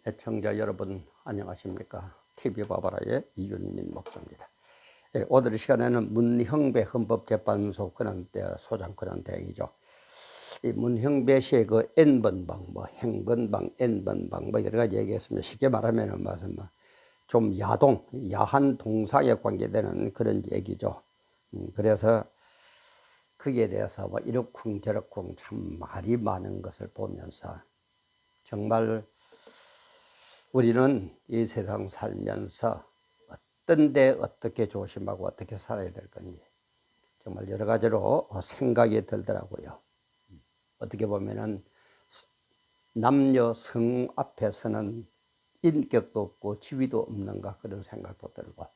애청자 여러분 안녕하십니까? TV바바라의 이윤민 목사입니다. 오늘 이 시간에는 문형배 헌법재판소 소장 권한대행이죠. 이 문형배 씨의 그 N번방, 행건방, N번방 여러 가지 얘기했습니다. 쉽게 말하면 좀 야한 동사에 관계되는 그런 얘기죠. 그래서 거기에 대해서 이러쿵 저러쿵 참 말이 많은 것을 보면서 정말 우리는 이 세상 살면서 어떤 데 어떻게 조심하고 어떻게 살아야 될 건지 정말 여러 가지로 생각이 들더라고요. 어떻게 보면은 남녀 성 앞에서는 인격도 없고 지위도 없는가 그런 생각도 들고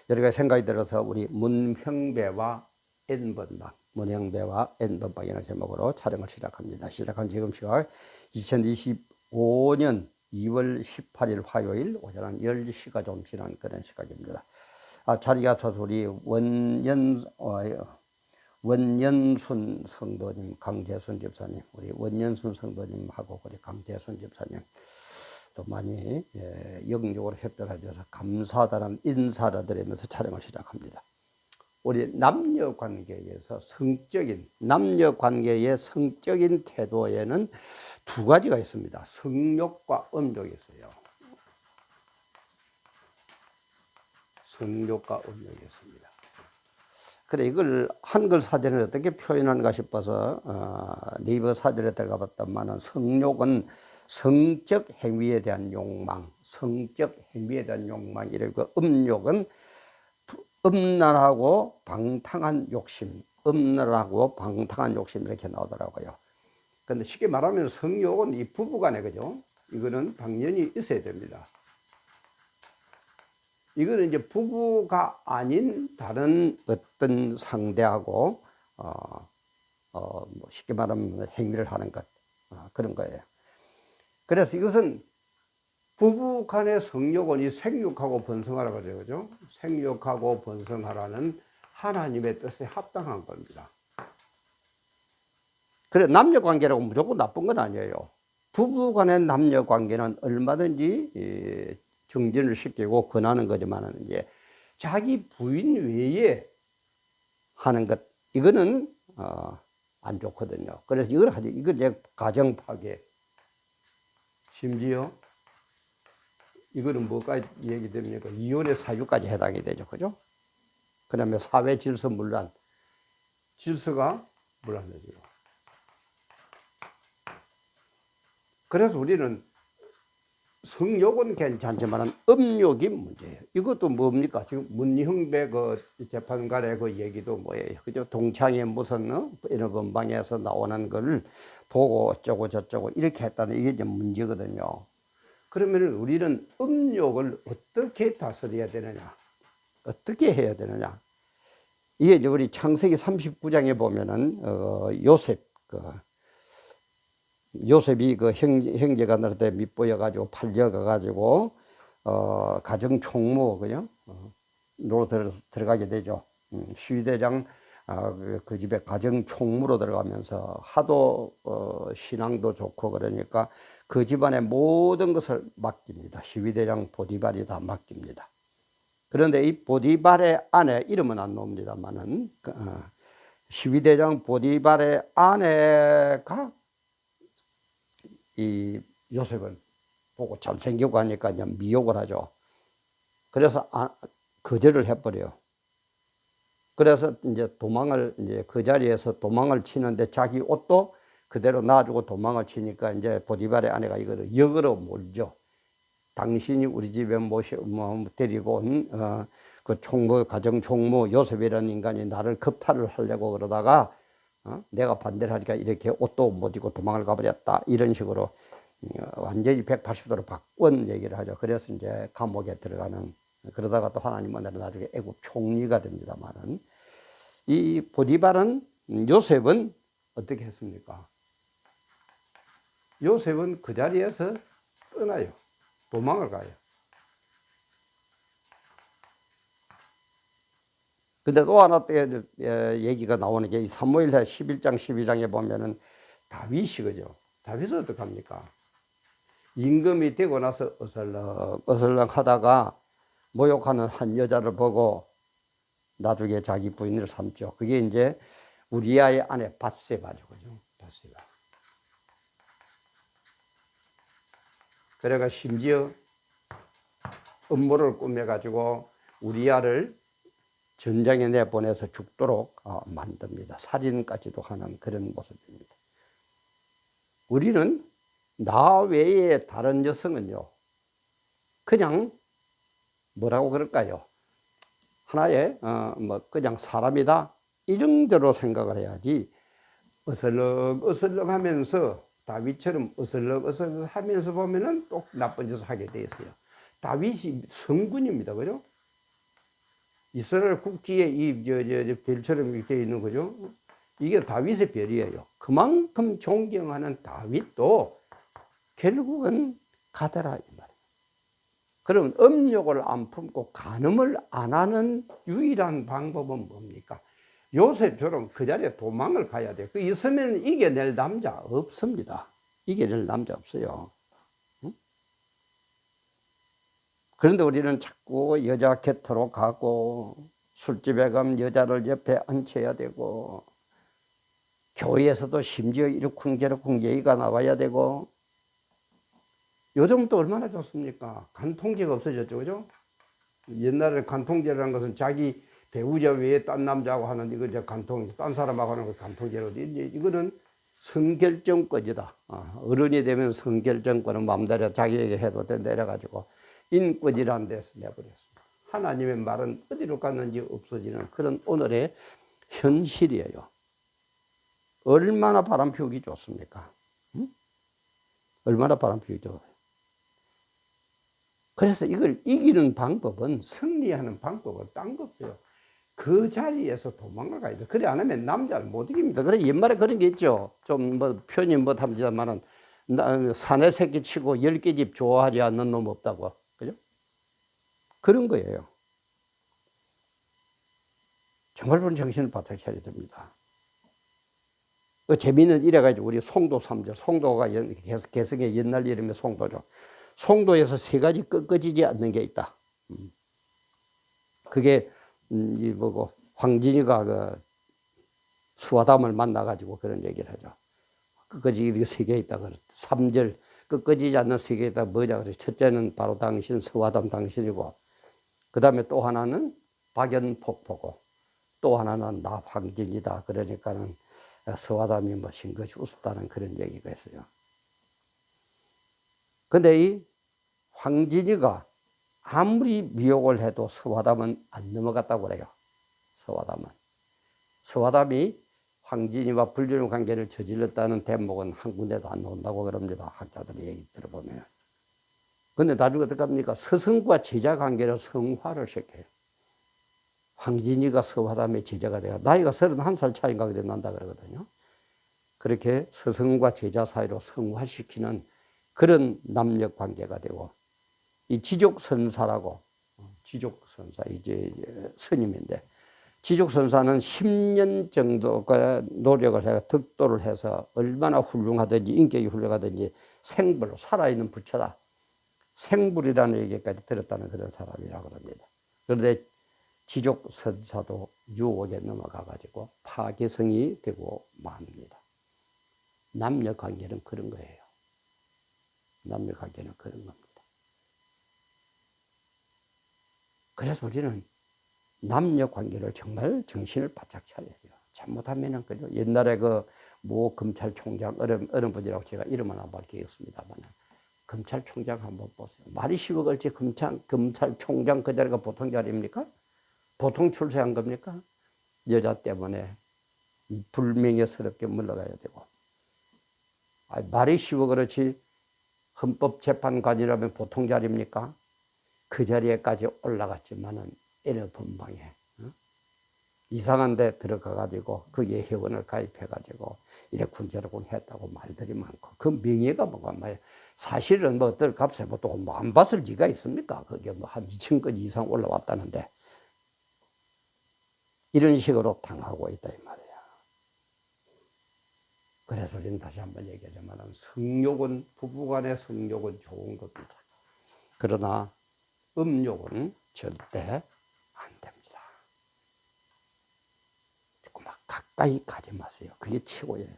여러 가지 생각이 들어서 우리 문형배와 N번방, 문형배와 N번방이라는 제목으로 촬영을 시작합니다. 시작한 지금 시각 2025년 2월 18일 화요일 오전 한 10시가 좀 지난 그런 시각입니다. 자리가 없어서 우리 원연순 성도님, 강재순 집사님, 우리 원연순 성도님하고 우리 강재순 집사님 또 많이 영적으로 협조해 주셔서 감사하다는 인사를 드리면서 촬영을 시작합니다. 우리 남녀 관계의 성적인 태도에는 두 가지가 있습니다. 성욕과 음욕이 있어요. 성욕과 음욕이 있습니다. 그래 이걸 한글 사전을 어떻게 표현하는가 싶어서 네이버 사전에 들어가 봤더만은 성욕은 성적 행위에 대한 욕망, 이러고 음욕은 음란하고 방탕한 욕심, 이렇게 나오더라고요. 근데 쉽게 말하면 성욕은 이 부부간에 그죠? 이거는 당연히 있어야 됩니다. 이거는 이제 부부가 아닌 다른 어떤 상대하고 쉽게 말하면 행위를 하는 것 그런 거예요. 그래서 이것은 부부 간의 성욕은 이 생육하고 번성하라고 하죠. 그죠? 생육하고 번성하라는 하나님의 뜻에 합당한 겁니다. 그래, 남녀 관계라고 무조건 나쁜 건 아니에요. 부부 간의 남녀 관계는 얼마든지 정진을 시키고 권하는 거지만 이제 자기 부인 외에 하는 것, 이거는 안 좋거든요. 그래서 이걸 이제 가정 파괴. 심지어 이거는 뭐까지 얘기됩니까? 이혼의 사유까지 해당이 되죠. 그죠? 그 다음에 사회 질서가 불안해지고. 그래서 우리는 성욕은 괜찮지만 음욕이 문제예요. 이것도 뭡니까? 지금 문형배 재판관의 그 얘기도 뭐예요? 그죠? 동창회 무슨 이런 번방에서 나오는 걸 보고 어쩌고 저쩌고 이렇게 했다는 이게 이제 문제거든요. 그러면 우리는 음욕을 어떻게 다스려야 되느냐? 어떻게 해야 되느냐? 이게 이제 우리 창세기 39장에 보면은 요셉이 그 형제가 날 때 밑보여가지고 팔려가가지고 가정 총무 그냥 로 들어가게 되죠. 시위대장 그 집에 가정 총무로 들어가면서 하도 신앙도 좋고 그러니까 그 집안의 모든 것을 맡깁니다. 시위대장 보디발이 다 맡깁니다. 그런데 이 보디발의 아내 이름은 안 나옵니다만은 시위대장 보디발의 아내가 이 요셉을 보고 잘생기고 하니까 이제 미혹을 하죠. 그래서 거절을 해버려요. 그래서 이제 그 자리에서 도망을 치는데 자기 옷도 그대로 놔주고 도망을 치니까 이제 보디발의 아내가 이거를 역으로 몰죠. 당신이 우리 집에 데리고 온 그 가정 총무 요셉이라는 인간이 나를 겁탈을 하려고 그러다가 내가 반대를 하니까 이렇게 옷도 못 입고 도망을 가버렸다. 이런 식으로 완전히 180도로 바꾼 얘기를 하죠. 그래서 이제 감옥에 들어가는, 그러다가 또 하나님은 나중에 애굽 총리가 됩니다만은 이 보디발은 요셉은 어떻게 했습니까? 요셉은 그 자리에서 떠나요. 도망을 가요. 근데 또 하나 얘기가 나오는 게 사무엘하 11장 12장에 보면은 다윗이 그죠? 다윗은 어떡합니까? 임금이 되고 나서 어슬렁 하다가 모욕하는 한 여자를 보고 나중에 자기 부인을 삼죠. 그게 이제 우리아의 아내 밧세바죠. 밧세바. 그래가 심지어 음모를 꾸며가지고 우리아를 전장에 내보내서 죽도록 만듭니다. 살인까지도 하는 그런 모습입니다. 우리는 나 외에 다른 여성은요, 그냥 뭐라고 그럴까요? 하나의 그냥 사람이다 이 정도로 생각을 해야지, 어슬렁어슬렁하면서 다윗처럼 어슬렁어슬렁하면서 보면은 또 나쁜 짓을 하게 돼 있어요. 다윗이 성군입니다, 그죠? 이스라엘 국기에 이 별처럼 이렇게 있는 거죠. 이게 다윗의 별이에요. 그만큼 존경하는 다윗도 결국은 가더라 이 말이에요. 그럼 음욕을 안 품고 간음을 안 하는 유일한 방법은 뭡니까? 요셉처럼 그 자리에 도망을 가야 돼요. 그 있으면 이겨낼 남자 없습니다. 이겨낼 남자 없어요. 응? 그런데 우리는 자꾸 여자 곁으로 가고, 술집에 가면 여자를 옆에 앉혀야 되고, 교회에서도 심지어 이러쿵저러쿵 예의가 나와야 되고, 요즘도 얼마나 좋습니까? 간통죄가 없어졌죠, 그죠? 옛날에 간통죄라는 것은 자기 배우자 외에 딴 남자하고 하는 이거 이제 딴 사람하고 하는 거 간통죄로, 이거는 성결정권이다. 어른이 되면 성결정권은 마음대로 자기에게 해도 돼 내려가지고 인권이라는 데서 내버렸습니다. 하나님의 말은 어디로 갔는지 없어지는 그런 오늘의 현실이에요. 얼마나 바람 피우기 좋습니까? 응? 얼마나 바람 피우기 좋아요. 그래서 이걸 이기는 방법은, 승리하는 방법은 딴 거 없어요. 그 자리에서 도망을 가야 돼. 그래 안 하면 남자를 못 이깁니다. 그래 옛말에 그런 게 있죠. 좀 표현이 못합니다만은, 사내 새끼 치고 10개 집 좋아하지 않는 놈 없다고. 그죠? 그런 거예요. 정말 그런 정신을 바짝 차려야 됩니다. 재미는 이래가지고 우리 송도 3절, 송도가 개성의 옛날 이름이 송도죠. 송도에서 세 가지 꺾어지지 않는 게 있다. 그게 뭐고, 황진이가 그 수화담을 만나가지고 그런 얘기를 하죠. 꺾어지기 세 개 있다. 그래서 3절 꺾어지지 않는 세 개 있다. 뭐냐 그래. 첫째는 바로 당신, 수화담 당신이고, 그 다음에 또 하나는 박연폭포고, 또 하나는 나 황진이다. 그러니까는 수화담이 뭐 싱긋이 웃었다는 그런 얘기가 있어요. 근데 이 황진이가 아무리 미혹을 해도 서화담은 안 넘어갔다고 그래요. 서화담이 황진이와 불륜 관계를 저질렀다는 대목은 한 군데도 안 나온다고 그럽니다. 학자들의 얘기 들어보면. 근데 나중에 어떻게 합니까? 스승과 제자 관계를 성화를 시켜요. 황진이가 서화담의 제자가 돼요. 나이가 31살 차이인가 그래 난다 그러거든요. 그렇게 스승과 제자 사이로 성화시키는 그런 남녀 관계가 되고, 이 지족선사라고, 지족선사, 이제 스님인데, 지족선사는 10년 정도가 노력을 해서 득도를 해서 얼마나 훌륭하든지, 인격이 훌륭하든지 생불, 살아있는 부처다. 생불이라는 얘기까지 들었다는 그런 사람이라고 합니다. 그런데 지족선사도 유혹에 넘어가가지고 파괴성이 되고 맙니다. 남녀 관계는 그런 거예요. 남녀 관계는 그런 겁니다. 그래서 우리는 남녀 관계를 정말 정신을 바짝 차려야 돼요. 잘못하면은, 그죠? 옛날에 모 검찰총장, 어른분이라고 제가 이름은 안 밝히겠습니다만, 검찰총장 한번 보세요. 말이 10억 얼지 검찰총장 그 자리가 보통 자리입니까? 보통 출세한 겁니까? 여자 때문에 불명예스럽게 물러가야 되고. 말이 10억 그렇지 헌법재판관이라면 보통 자리입니까? 그 자리에까지 올라갔지만은 어느 분방에 이상한 데 들어가가지고 거기에 회원을 가입해가지고 이래쿵저래쿵 했다고 말들이 많고, 그 명예가 뭐가 말이야. 사실은 뭐 어떨 값에 뭐 또 뭐 안 봤을 리가 있습니까? 그게 뭐 한 2,000건 이상 올라왔다는데 이런 식으로 당하고 있다 이 말이야. 그래서 우리는 다시 한번 얘기하자면 성욕은, 부부간의 성욕은 좋은 겁니다. 그러나 음욕은 절대 안 됩니다. 막 가까이 가지 마세요. 그게 최고예요.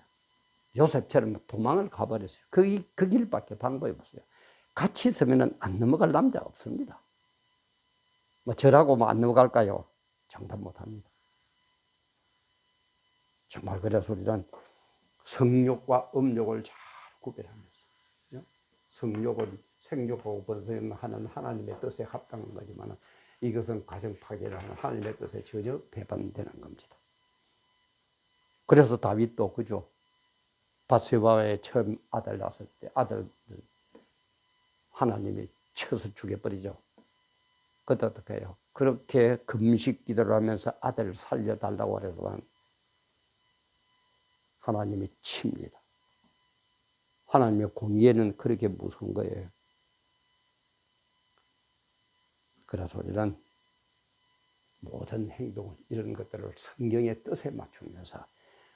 요셉처럼 도망을 가버렸어요. 그 길밖에 방법이 없어요. 같이 있으면 안 넘어갈 남자 없습니다. 뭐 저라고 뭐 안 넘어갈까요? 장담 못합니다. 정말 그래서 우리는 성욕과 음욕을 잘 구별하면서, 성욕은 생욕하고 번성하는 하나님의 뜻에 합당한 거지만 이것은 가정 파괴를 하는 하나님의 뜻에 전혀 배반되는 겁니다. 그래서 다윗도 그죠? 바세바의 처음 아들 낳았을 때 아들 하나님이 쳐서 죽여버리죠. 그때 어떻게 해요? 그렇게 금식 기도를 하면서 아들을 살려달라고 해서 하나님이 칩니다. 하나님의 공의에는 그렇게 무서운 거예요. 그래서 우리는 모든 행동, 이런 것들을 성경의 뜻에 맞추면서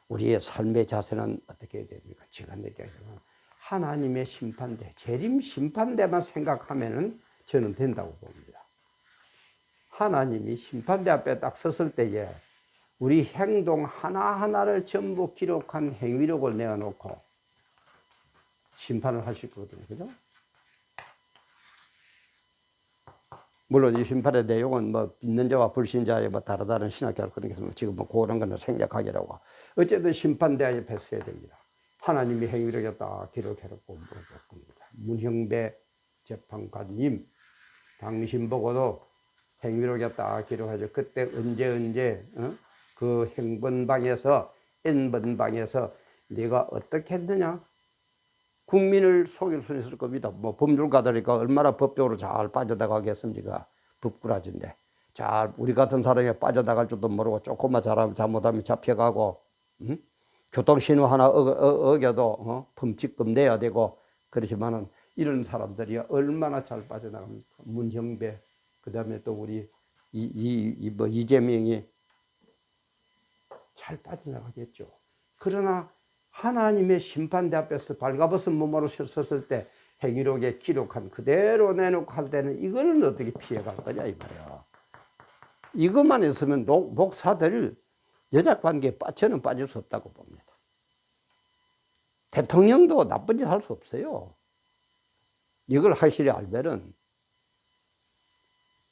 우리의 삶의 자세는 어떻게 해야 됩니까? 제가 느끼기에는 하나님의 심판대, 재림 심판대만 생각하면은 저는 된다고 봅니다. 하나님이 심판대 앞에 딱 섰을 때에 우리 행동 하나하나를 전부 기록한 행위록을 내어놓고 심판을 하실 거거든요. 그죠? 물론 이 심판의 내용은 뭐 믿는 자와 불신자의 뭐 다르다는 신학교를 그런 게 있으면 지금 뭐 그런 거는 생략하기라고. 어쨌든 심판대 앞에 서야 됩니다. 하나님이 행위록에 딱 기록해놓고 물어볼 겁니다. 문형배 재판관님, 당신 보고도 행위록에 딱 기록하죠. 그때 언제 그 행번방에서 N번방에서 네가 어떻게 했느냐? 국민을 속일 수 있을 겁니다. 뭐 법률가들이니까 얼마나 법적으로 잘 빠져나가겠습니까? 법꾸라진데. 잘 우리 같은 사람이 빠져나갈 줄도 모르고 조금만 잘못하면 잡혀가고, 교통신호 하나 어겨도 범칙금 내야 되고. 그렇지만은 이런 사람들이 얼마나 잘 빠져나갑니까? 문형배, 그 다음에 또 우리 이재명이 잘 빠져나가겠죠. 그러나 하나님의 심판대 앞에서 발가벗은 몸으로 섰을 때 행위록에 기록한 그대로 내놓고 할 때는 이거는 어떻게 피해갈 거냐 이 말이야. 이것만 있으면 목사들 여자관계에 저는 빠질 수 없다고 봅니다. 대통령도 나쁜 짓 할 수 없어요. 이걸 확실히 알면은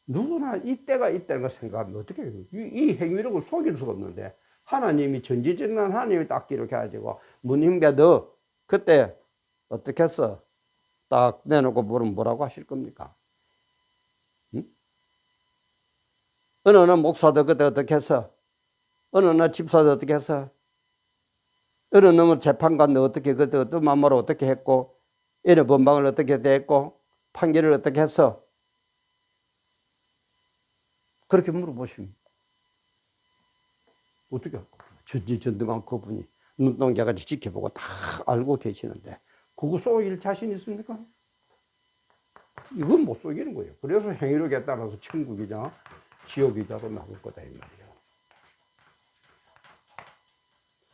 누구나 이때가 있다는 걸 생각하면 어떻게 해요? 이 행위록을 속일 수가 없는데 하나님이 전지전능한 하나님이 딱 기록해가지고 문임배 너 그때 어떻게 했어? 딱 내놓고 물으면 뭐라고 하실 겁니까? 응? 어느 목사도 그때 어떻게 했어? 어느 집사도 어떻게 했어? 어느 재판관도 어떻게 그때 어떤 마음으로 어떻게 했고 어느 법방을 어떻게 됐고 판결을 어떻게 했어? 그렇게 물어보시면 어떻게 할까? 전지전능한 그분이 눈동자같이 지켜보고 다 알고 계시는데 그거 속일 자신 있습니까? 이건 못 속이는 거예요. 그래서 행위록에 따라서 천국이자 지옥이자로 나올 거다 이 말이에요.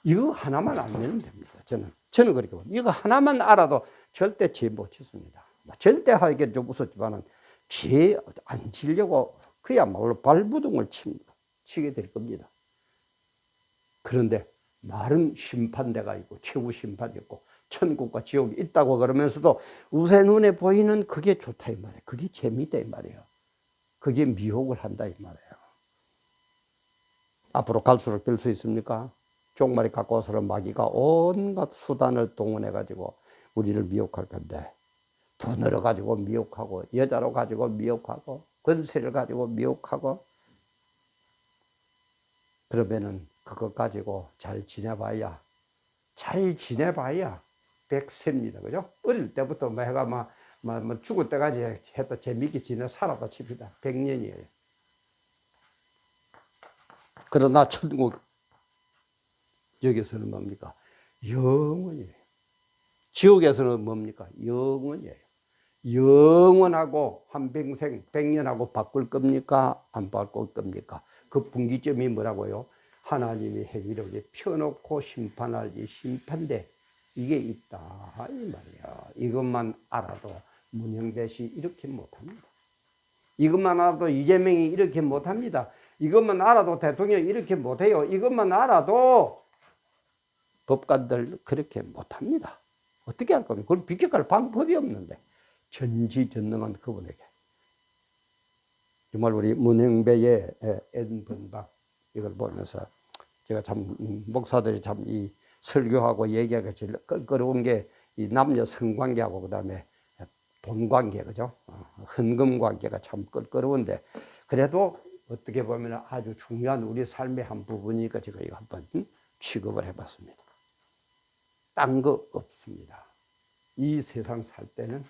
이거 하나만 알면 됩니다. 저는 그렇게 봅니다. 이거 하나만 알아도 절대 죄 못 짓습니다. 절대 하기엔 좀 무섭지만은 죄 안 지려고 그야말로 발부둥을 치게 될 겁니다. 그런데 말은 심판대가 있고 최후 심판이 있고 천국과 지옥이 있다고 그러면서도 우세 눈에 보이는 그게 좋다 이 말이에요. 그게 재미있다 이 말이에요. 그게 미혹을 한다 이 말이에요. 앞으로 갈수록 될 수 있습니까? 종말이 가까워서는 마귀가 온갖 수단을 동원해 가지고 우리를 미혹할 건데 돈으로 가지고 미혹하고 여자로 가지고 미혹하고 권세를 가지고 미혹하고 그러면은 그것 가지고 잘 지내봐야 백세입니다. 그죠? 어릴 때부터 뭐 해가 죽을 때까지 해도 재밌게 살아다 칩니다. 100년이에요. 그러나 천국 여기서는 뭡니까? 영원이에요. 지옥에서는 뭡니까? 영원이에요. 영원하고 한평생 100년하고 바꿀 겁니까? 안 바꿀 겁니까? 그 분기점이 뭐라고요? 하나님이 행위록에 펴놓고 심판할 이 심판대, 이게 있다 이 말이야. 이것만 알아도 문형배 씨 이렇게 못합니다. 이것만 알아도 이재명이 이렇게 못합니다. 이것만 알아도 대통령이 이렇게 못해요. 이것만 알아도 법관들 그렇게 못합니다. 어떻게 할 겁니까? 그걸 비켜갈 방법이 없는데 전지전능한 그분에게 정말 우리 문형배의 N번방 이걸 보면서 제가 참 목사들이 참 이 설교하고 얘기하기가 제일 껄끄러운 게 이 남녀 성관계하고 그다음에 돈 관계 그죠? 헌금 관계가 참 껄끄러운데 그래도 어떻게 보면 아주 중요한 우리 삶의 한 부분이니까 제가 이거 한번 취급을 해봤습니다. 딴 거 없습니다. 이 세상 살 때는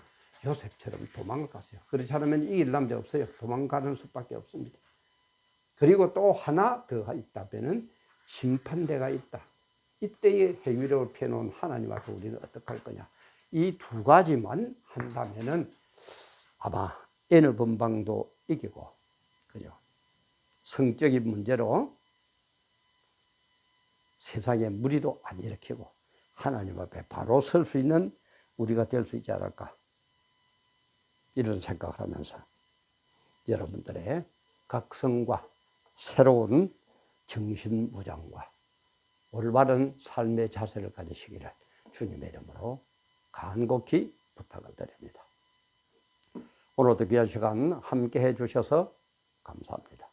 요셉처럼 도망가세요. 그렇지 않으면 이길 남자 없어요. 도망가는 수밖에 없습니다. 그리고 또 하나 더 있다면은 심판대가 있다. 이때의 행위를 펴놓은 하나님 앞에 우리는 어떻게 할 거냐. 이 두 가지만 한다면은 아마 N의 번방도 이기고, 그죠? 성적인 문제로 세상에 무리도 안 일으키고 하나님 앞에 바로 설 수 있는 우리가 될 수 있지 않을까. 이런 생각을 하면서 여러분들의 각성과 새로운 정신무장과 올바른 삶의 자세를 가지시기를 주님의 이름으로 간곡히 부탁을 드립니다. 오늘도 귀한 시간 함께 해주셔서 감사합니다.